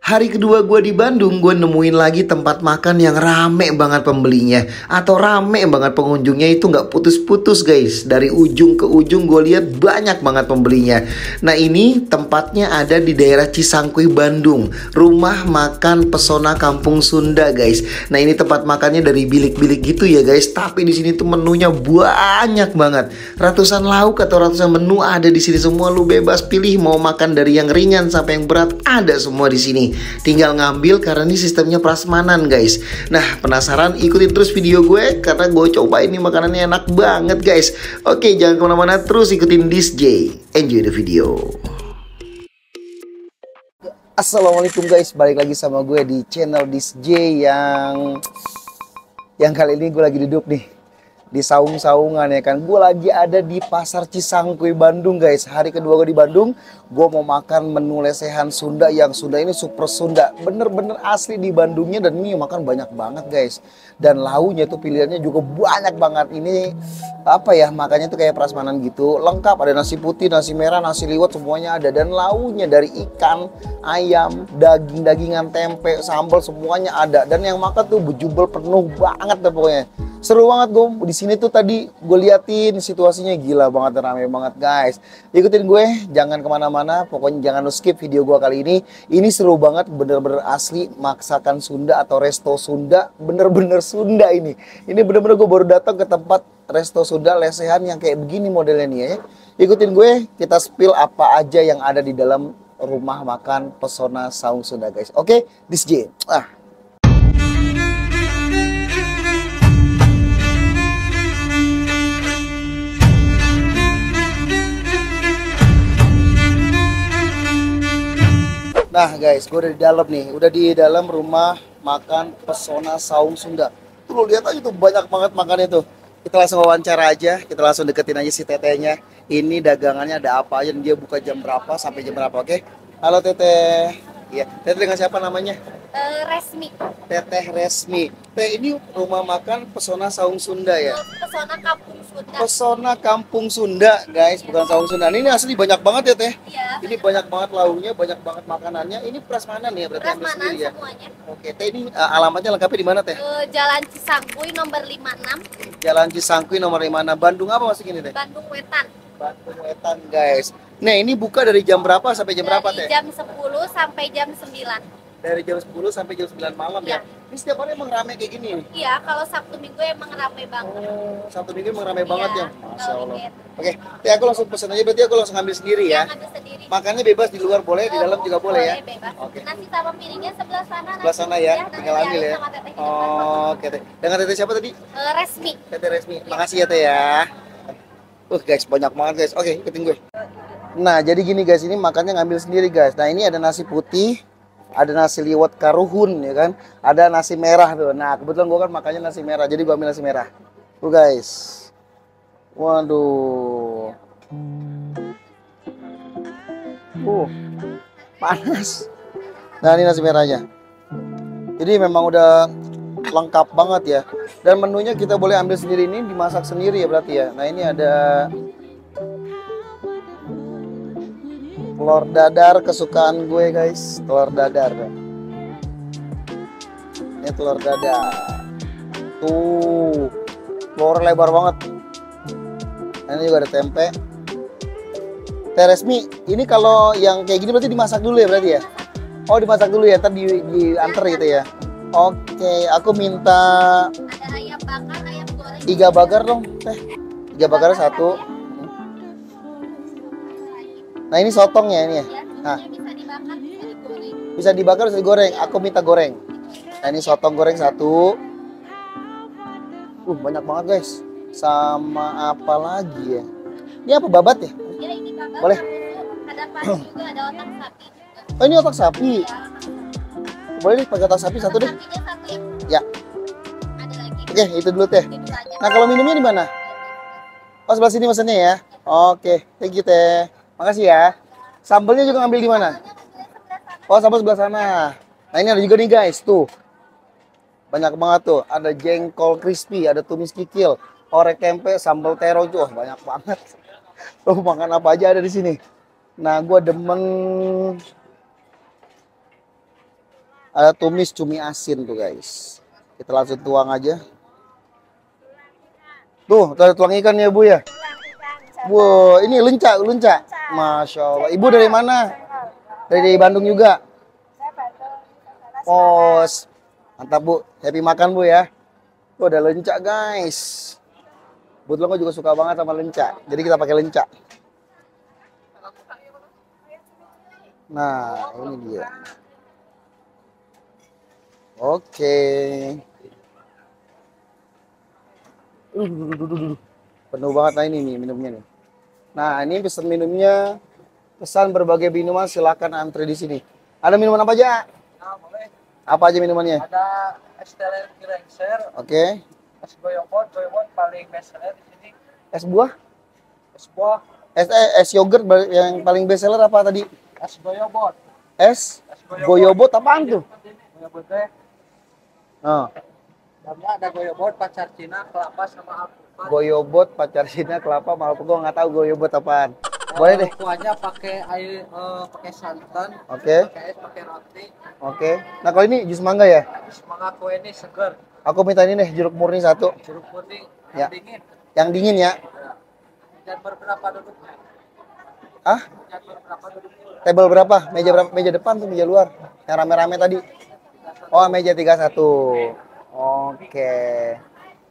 Hari kedua gue di Bandung, gue nemuin lagi tempat makan yang rame banget pembelinya. Atau rame banget pengunjungnya, itu nggak putus-putus guys. Dari ujung ke ujung gue lihat banyak banget pembelinya. Nah ini tempatnya ada di daerah Cisangkuy, Bandung. Rumah makan Pesona Kampung Sunda guys. Nah ini tempat makannya dari bilik-bilik gitu ya guys. Tapi di sini tuh menunya banyak banget. Ratusan lauk atau ratusan menu ada di sini semua. Lu bebas pilih mau makan dari yang ringan sampai yang berat, ada semua di sini. Tinggal ngambil karena ini sistemnya prasmanan guys. Nah penasaran, ikutin terus video gue karena gue cobain ini makanannya enak banget guys. Oke jangan kemana-mana, terus ikutin This J. Enjoy the video. Assalamualaikum guys, balik lagi sama gue di channel This J yang kali ini gue lagi duduk nih di saung-saungan ya kan. Gue lagi ada di Pasar Cisangkuy, Bandung guys. Hari kedua gue di Bandung. Gue mau makan menu lesehan Sunda, yang Sunda ini super Sunda, bener-bener asli di Bandungnya. Dan ini makan banyak banget guys. Dan launya tuh pilihannya juga banyak banget. Ini apa ya, makannya tuh kayak prasmanan gitu. Lengkap, ada nasi putih, nasi merah, nasi liwet, semuanya ada. Dan launya dari ikan, ayam, daging-dagingan, tempe, sambal, semuanya ada. Dan yang makan tuh bejubel penuh banget deh pokoknya. Seru banget gue di sini tuh, tadi gue liatin situasinya gila banget, rame banget guys. Ikutin gue, jangan kemana-mana, pokoknya jangan skip video gue kali ini. Ini seru banget, bener-bener asli masakan Sunda atau resto Sunda, bener-bener Sunda ini. Ini bener-bener gue baru datang ke tempat resto Sunda lesehan yang kayak begini modelnya nih ya. Ikutin gue, kita spill apa aja yang ada di dalam rumah makan Pesona Saung Sunda guys. Oke, This J. Nah guys, gue udah di dalam nih, udah di dalam rumah makan Pesona Saung Sunda. Tuh lo lihat aja tuh, banyak banget makannya tuh. Kita langsung wawancara aja, kita langsung deketin aja si tetehnya. Ini dagangannya ada apa aja, dan dia buka jam berapa sampai jam berapa, oke? Halo teteh. Iya, teteh dengan siapa namanya? Resmi. Teteh Resmi. Teh, ini rumah makan Pesona Saung Sunda ya? Pesona Kampung Sunda. Pesona Kampung Sunda guys, bukan Saung Sunda. Ini asli banyak banget ya teh? Iya. Ini banyak banget launya, banyak banget makanannya. Ini prasmanan ya, berarti ambil Prasmanan sendiri ya? semuanya. Oke teh, ini alamatnya lengkapnya di mana teh? Jalan Cisangkuy nomor 56, Jalan Cisangkuy nomor 5. Bandung apa masih gini teh? Bandung Wetan. Bandung Wetan guys. Nah ini buka dari jam berapa sampai jam berapa teh? Dari jam 10 sampai jam 9. Dari jam 10 sampai jam 9 malam ya? Iya. Ini setiap hari emang rame kayak gini? Iya, kalau Sabtu Minggu emang ramai banget. Oh, Sabtu Minggu emang rame Iya, banget ya? Masya kalau Allah. weekend. Oke, teh aku langsung pesen aja, berarti aku langsung ambil sendiri ya? Yang ada sendiri. Makannya bebas di luar boleh, di dalam juga boleh ya? Bebas. Oke. Nasi sama piringnya sebelah sana. Sebelah sana ya, nanti tinggal ambil ya. sama teteh di depan. Oh, oke teh. Dengan teteh siapa tadi? Resmi. Teteh Resmi. Makasih ya teh ya. Guys, banyak banget guys. Oke, ikutin gue. Nah, jadi gini guys, ini makannya ngambil sendiri guys. Nah, ini ada nasi putih, ada nasi liwet karuhun ya kan, ada nasi merah tuh. Nah, kebetulan gue kan makannya nasi merah, jadi gue ambil nasi merah. Tuh guys. Waduh. Panas. Nah, ini nasi merahnya. Jadi memang udah lengkap banget ya. Dan menunya kita boleh ambil sendiri, ini dimasak sendiri ya berarti ya. Nah, ini ada telur dadar kesukaan gue guys, telur dadar. Ini telur dadar. Tuh, telur lebar banget. Nah, ini juga ada tempe. Teh Resmi, ini kalau yang kayak gini berarti dimasak dulu ya berarti ya? Oh dimasak dulu ya, ntar diantar gitu ya? Oke, aku minta Ada ayam bakar, ayam goreng. 3 bagar dong teh. 3 bagar 1. Nah ini sotongnya ini ya. Nah, Bisa dibakar, bisa digoreng. bisa dibakar, bisa digoreng. Aku minta goreng. Nah ini sotong goreng 1. Banyak banget guys. Sama apa lagi ya? Ini apa, babat ya? Ya ini bakar. Boleh. Ada pagi juga, ada otak sapi juga. Oh ini otak sapi. Ya, Boleh nih pakai otak sapi 1 deh. sapinya 1 ya. Ya. Ada lagi. Oke, itu dulu teh. Itu aja. Nah kalau minumnya di mana? Oh sebelah sini mesennya ya. Oke, thank you teh. Makasih ya. Sambelnya juga ngambil di mana? Oh sambal sebelah sana. Nah ini ada juga nih guys, tuh. Banyak banget tuh. Ada jengkol crispy, ada tumis kikil, orek tempe, sambal tero tuh. Banyak banget. Tuh makan apa aja ada di sini. Nah gue demen Ada tumis cumi asin tuh guys. Kita langsung tuang aja. Tuh, ada tuang ikan ya Bu ya. Wow, ini lencak, lencak. Masya Allah. Ibu dari mana? Dari Bandung juga. Oh, mantap Bu. Happy makan Bu ya. Tuh ada lencak guys. Kebetulan gue juga suka banget sama lencak. Jadi kita pakai lencak. Nah, ini dia. Oke. Penuh banget nah ini nih minumnya nih. Nah, ini pesan minumnya. Pesan berbagai minuman silakan antri di sini. Ada minuman apa aja? Nah, boleh. Apa aja minumannya? Ada es teler Kilengser, Oke. es goyobot paling best seller di sini. Es buah? Es buah, Es yogurt yang paling best seller apa tadi? es goyobot. Es goyobot apaan tuh? Goyobot teh. Oh, Dalamnya ada goyobot, pacar Cina, kelapa sama alpukat. goyobot, pacar Cina, kelapa, malpuk. Gue nggak tahu goyobot apaan. Boleh deh. Kuahnya pakai air, pakai santan. Oke. Pakai es, pakai roti. Oke. Nah kalau ini jus mangga ya? Semangat kue ini seger. Aku minta ini deh jeruk murni satu. Jeruk putih Ya. yang dingin. Yang dingin ya. Dan berberapa duduknya? Ah? Dan berberapa duduknya? Table berapa? Meja berapa? Meja depan tuh meja luar. Yang rame-rame tadi. Oh meja 31. Oke.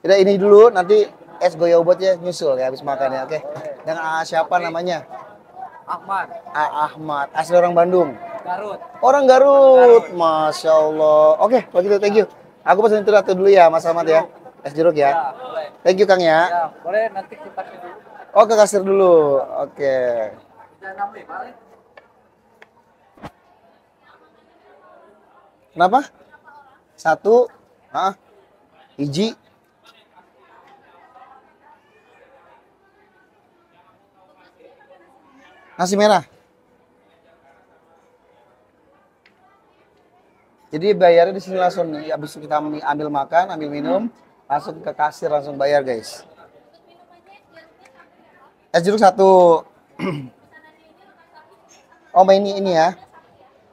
Udah ini dulu nanti es goyobotnya nyusul ya habis makan ya. Oke. Dengan siapa namanya? Ahmad, Ahmad. Asli orang Bandung. Garut. Orang Garut. Masya Allah. Oke kalau gitu thank you. Aku pesan itu dulu ya Mas Ahmad ya. Es jeruk ya. Ya, boleh. Thank you Kang ya. Ya, boleh nanti kita dulu. Oh ke kasir dulu. Oke. Udah nambah, balik. Kenapa? Satu. Ah. Hiji. Nasi merah. Jadi bayarnya di sini langsung nih. Habis kita ambil makan, ambil minum, langsung ke kasir langsung bayar guys. Es jeruk satu. Oh ini ya.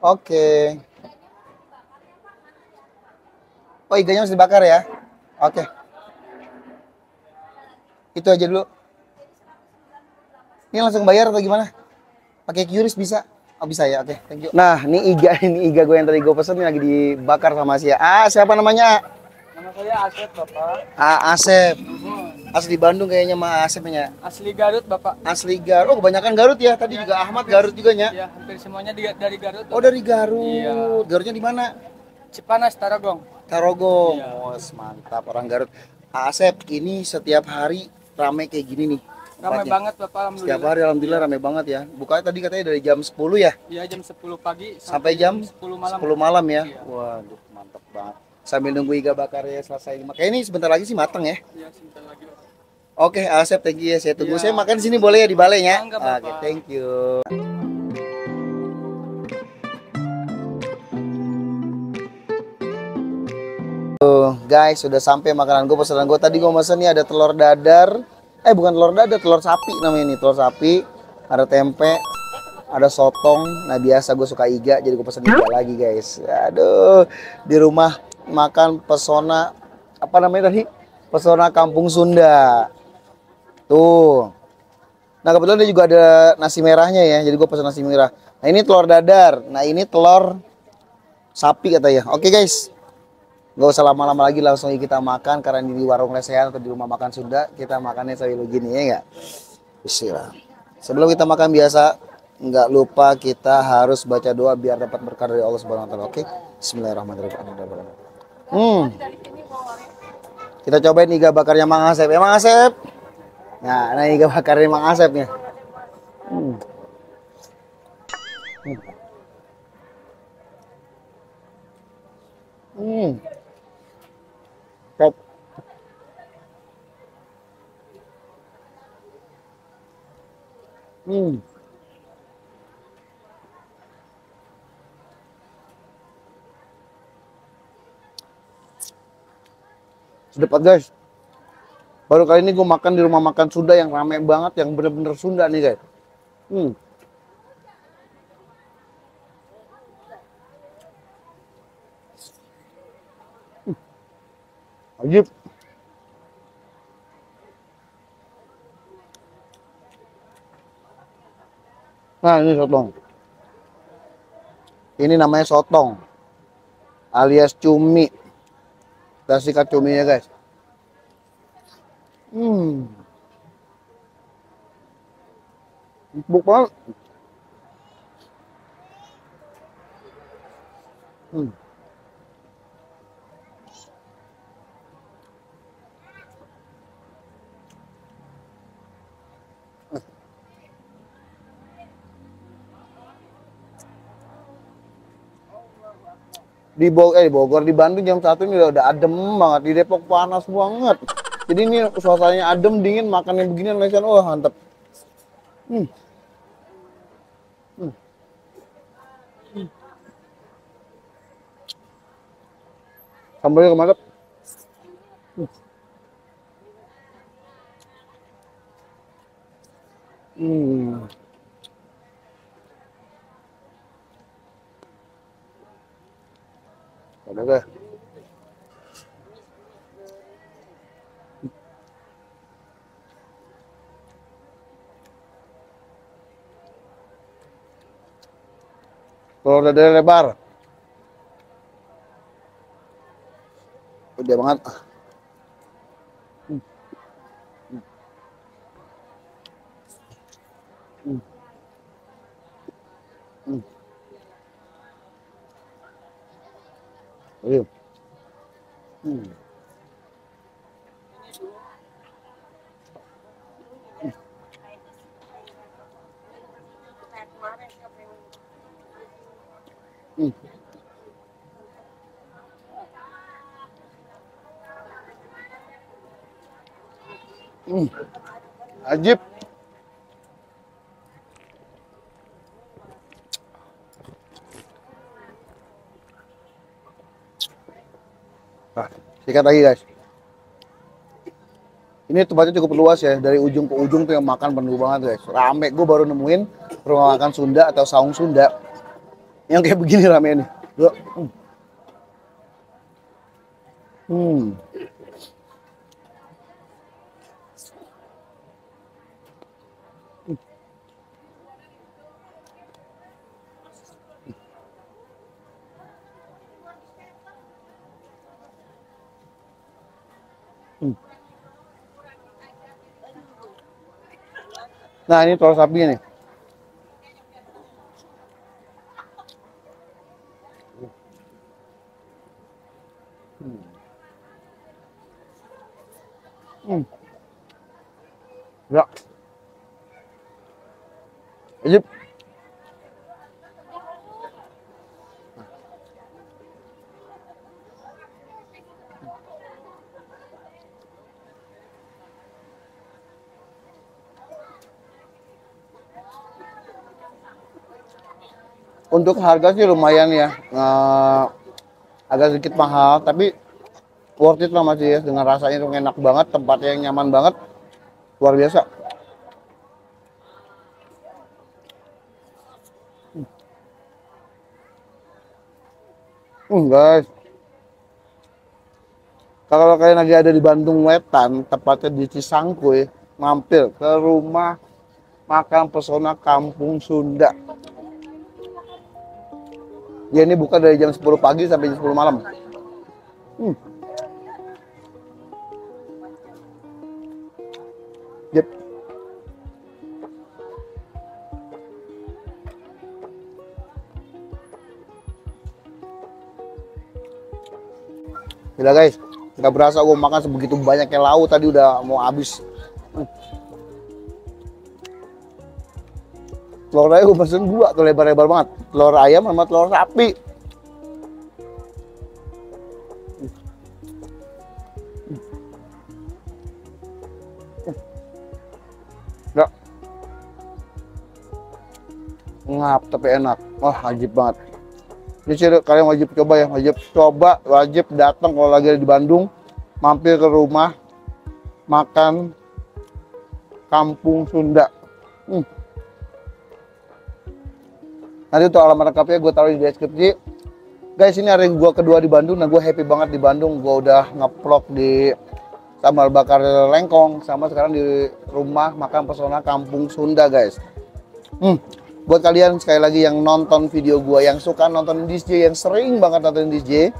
Oke. Oh iganya harus dibakar ya. Oke. Itu aja dulu. Ini langsung bayar atau gimana? Pakai QRIS bisa? Oh bisa ya, oke, thank you. Nah, ini iga gue yang tadi gue pesen lagi dibakar sama Asia. Siapa namanya? Nama saya Asep, Bapak. Asep. Asli Bandung kayaknya mah Asepnya. Asli Garut, Bapak. Asli Garut. Oh, kebanyakan Garut ya. Tadi juga Ahmad Garut juga ya. Ya, hampir semuanya dari Garut. Oh, dari Garut. Iya. Garutnya di mana? Cipanas, Tarogong. Tarogong. Iya. Oh, mantap orang Garut. Asep, ini setiap hari ramai kayak gini nih. Ramai tempatnya. banget, Bapak, Setiap alhamdulillah. hari alhamdulillah ramai banget ya. Bukanya tadi katanya dari jam 10 ya? Iya, jam 10 pagi Sampai jam 10 malam. 10 malam ya. Iya. Waduh, mantap banget. Sambil nunggu iga bakarnya selesai. Makanya ini sebentar lagi sih matang ya. Iya, sebentar lagi, Bapak. Oke, Asep, thank you ya. Saya tunggu. Iya. Saya makan di sini boleh ya di balainya? Enggak, Bapak. Oke, thank you. Guys, sudah sampai makanan gue, pesanan gue. Tadi gue pesen nih ada telur dadar. Bukan telur dadar, telur sapi namanya ini. Telur sapi, ada tempe, ada sotong. Nah, biasa gue suka iga, jadi gue pesen iga lagi, guys. Aduh, di rumah makan pesona, apa namanya tadi? Pesona Kampung Sunda. Tuh. Nah, kebetulan dia juga ada nasi merahnya ya, jadi gue pesen nasi merah. Nah, ini telur dadar. Nah, ini telur sapi katanya. Oke, guys. Gak usah lama-lama lagi, langsung kita makan karena di warung lesehan atau di rumah makan Sunda kita makannya sambil begini ya nggak? Bismillah. Sebelum kita makan biasa nggak lupa kita harus baca doa biar dapat berkah dari Allah Subhanahu Wa Taala. Oke? Bismillahirrahmanirrahim. Kita cobain iga bakarnya Mang Asep. Ya Mang Asep. Nah iga bakarnya Mang Asepnya. Top. Sedepat guys. Baru kali ini gue makan di rumah makan Sunda yang rame banget, yang bener-bener Sunda nih guys. Wajib. Nah, ini sotong. Ini namanya sotong alias cumi. Kita sikat cuminya, guys. Empuk banget. Di Bogor, di Bandung jam 1 ini udah adem banget. Di Depok panas banget. Jadi ini suasananya adem, dingin, makan yang begini lesan, oh mantep. Sambalnya mantep. Udah guys. Telur dadar lebar. Udah banget. Ayo. Ajib. Nah, sikat lagi guys. Ini tempatnya cukup luas ya, dari ujung ke ujung tuh yang makan penuh banget guys. Rame, gue baru nemuin rumah makan Sunda atau saung Sunda yang kayak begini rame nih. Nah ini telur sapi nih. Ya. Ajib. Untuk harga sih lumayan ya, agak sedikit mahal, tapi worth it lah masih ya, dengan rasanya itu enak banget, tempatnya yang nyaman banget, luar biasa. Guys, kalau kalian lagi ada di Bandung Wetan, tepatnya di Cisangkuy, mampir ke rumah makan pesona Kampung Sunda. Ya ini buka dari jam 10 pagi sampai jam 10 malam. Yep. Udah guys, nggak berasa gue makan sebegitu banyaknya lauk tadi udah mau habis. Telur ayam gue pesen 2 tuh lebar-lebar banget. Telur ayam sama telur sapi. Ya. Ngap tapi enak. Wah, wajib banget. Ini sih kalian wajib coba ya, wajib datang kalau lagi di Bandung, mampir ke rumah makan Kampung Sunda. Nanti untuk alamat lengkapnya gue taruh di deskripsi. Guys, ini hari gua kedua di Bandung. Nah, gua happy banget di Bandung. Gua udah ngeplok di sambal bakar lengkong, sama sekarang di rumah makan pesona Kampung Sunda, guys. Buat kalian sekali lagi yang nonton video gua, yang suka nonton DJ, yang sering banget nonton DJ,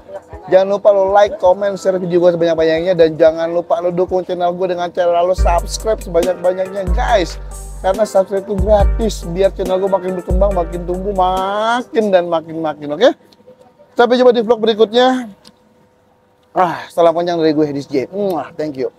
jangan lupa lo like, comment, share video gua sebanyak-banyaknya, dan jangan lupa lo dukung channel gua dengan cara lo subscribe sebanyak-banyaknya, guys. Karena subscribe itu gratis, biar channel gua makin berkembang, makin tumbuh, makin dan makin, oke? Sampai jumpa di vlog berikutnya. Salam panjang dari gue, DJ. Thank you.